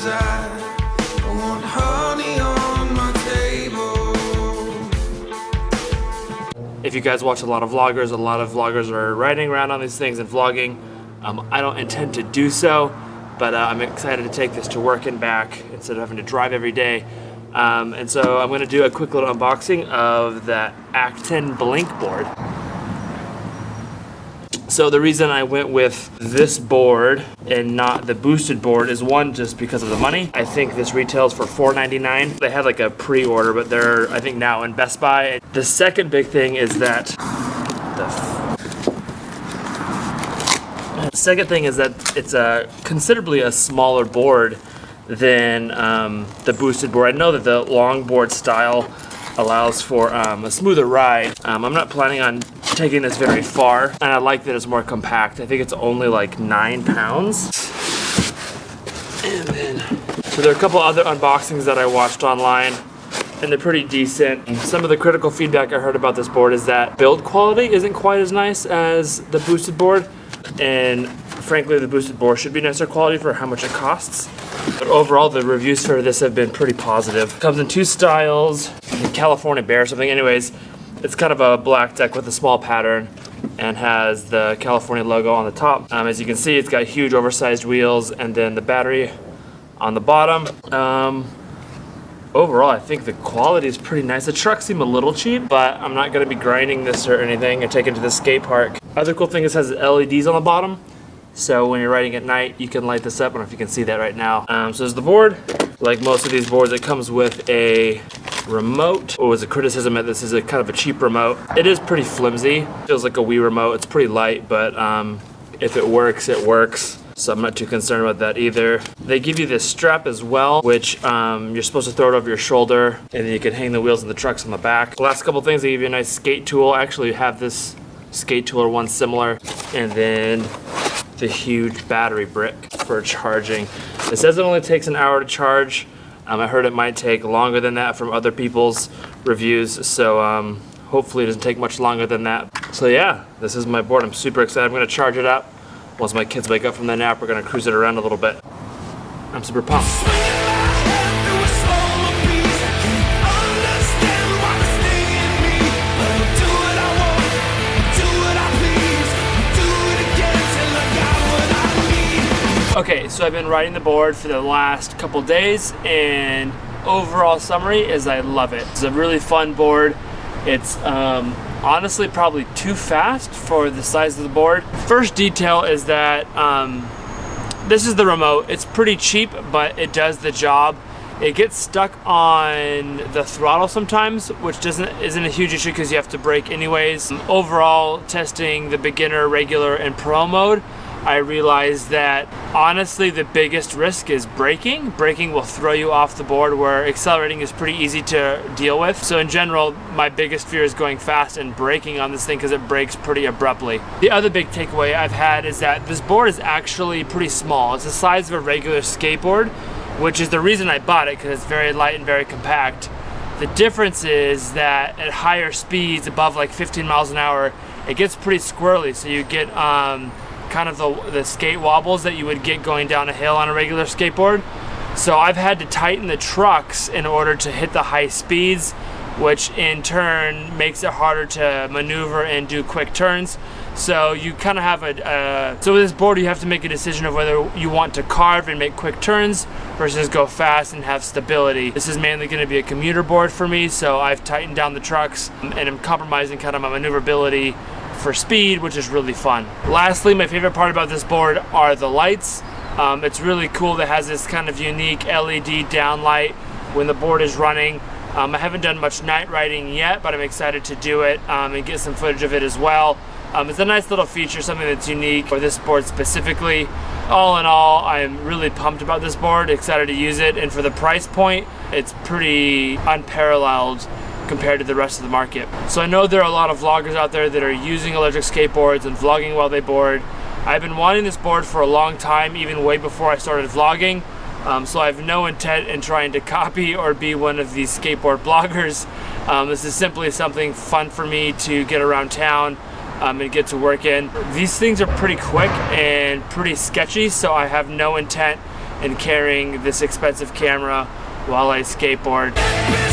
I want honey on my table. If you guys watch a lot of vloggers are riding around on these things and vlogging. I don't intend to do so, but I'm excited to take this to work and back instead of having to drive every day. And so I'm going to do a quick little unboxing of the Acton Blink board. So the reason I went with this board and not the boosted board is one, just because of the money. I think this retails for $4.99. They had like a pre-order, but they're, I think, now in Best Buy. The second big thing is that it's considerably a smaller board than the boosted board. I know that the long board style allows for a smoother ride. I'm not planning on taking this very far, and I like that it's more compact. I think it's only like 9 pounds. And then, so there are a couple other unboxings that I watched online, and they're pretty decent. Some of the critical feedback I heard about this board is that build quality isn't quite as nice as the boosted board, and frankly the boosted board should be nicer quality for how much it costs. But overall the reviews for this have been pretty positive. Comes in 2 styles, California Bear or something. Anyways, it's kind of a black deck with a small pattern and has the California logo on the top. As you can see, it's got huge oversized wheels and then the battery on the bottom. Overall, I think the quality is pretty nice. The trucks seem a little cheap, but I'm not going to be grinding this or anything or taking it to the skate park. Other cool thing is it has LEDs on the bottom, so when you're riding at night, you can light this up. I don't know if you can see that right now. So there's the board. Like most of these boards, it comes with a remote. What was a criticism that this is a kind of a cheap remote. It is pretty flimsy. Feels like a Wii remote. It's pretty light, but if it works, it works. So I'm not too concerned about that either. They give you this strap as well, which you're supposed to throw it over your shoulder, and then you can hang the wheels and the trucks on the back. The last couple things, they give you a nice skate tool. I actually have this skate tool or one similar, and then the huge battery brick for charging. It says it only takes an hour to charge. I heard it might take longer than that from other people's reviews, so hopefully it doesn't take much longer than that. So yeah, this is my board. I'm super excited. I'm gonna charge it up. Once my kids wake up from their nap, we're gonna cruise it around a little bit. I'm super pumped. Okay, so I've been riding the board for the last couple days, and overall summary is I love it. It's a really fun board. It's honestly probably too fast for the size of the board. First detail is that this is the remote. It's pretty cheap, but it does the job. It gets stuck on the throttle sometimes, which isn't a huge issue because you have to brake anyways. Overall, testing the beginner, regular, and pro mode, I realized that honestly the biggest risk is braking. Braking will throw you off the board, where accelerating is pretty easy to deal with. So in general, my biggest fear is going fast and braking on this thing because it brakes pretty abruptly. The other big takeaway I've had is that this board is actually pretty small. It's the size of a regular skateboard, which is the reason I bought it, because it's very light and very compact. The difference is that at higher speeds, above like 15 miles an hour, it gets pretty squirrely. So you get kind of the skate wobbles that you would get going down a hill on a regular skateboard. So I've had to tighten the trucks in order to hit the high speeds, which in turn makes it harder to maneuver and do quick turns. So you kind of have so with this board you have to make a decision of whether you want to carve and make quick turns versus go fast and have stability. This is mainly going to be a commuter board for me, so I've tightened down the trucks and I'm compromising kind of my maneuverability for speed, which is really fun. Lastly, my favorite part about this board are the lights. It's really cool that it has this kind of unique LED downlight when the board is running. I haven't done much night riding yet, but I'm excited to do it and get some footage of it as well. It's a nice little feature, something that's unique for this board specifically. All in all, I'm really pumped about this board, excited to use it, and for the price point, it's pretty unparalleled compared to the rest of the market. So I know there are a lot of vloggers out there that are using electric skateboards and vlogging while they board. I've been wanting this board for a long time, even way before I started vlogging. So I have no intent in trying to copy or be one of these skateboard bloggers. This is simply something fun for me to get around town and get to work in. These things are pretty quick and pretty sketchy, so I have no intent and carrying this expensive camera while I skateboard.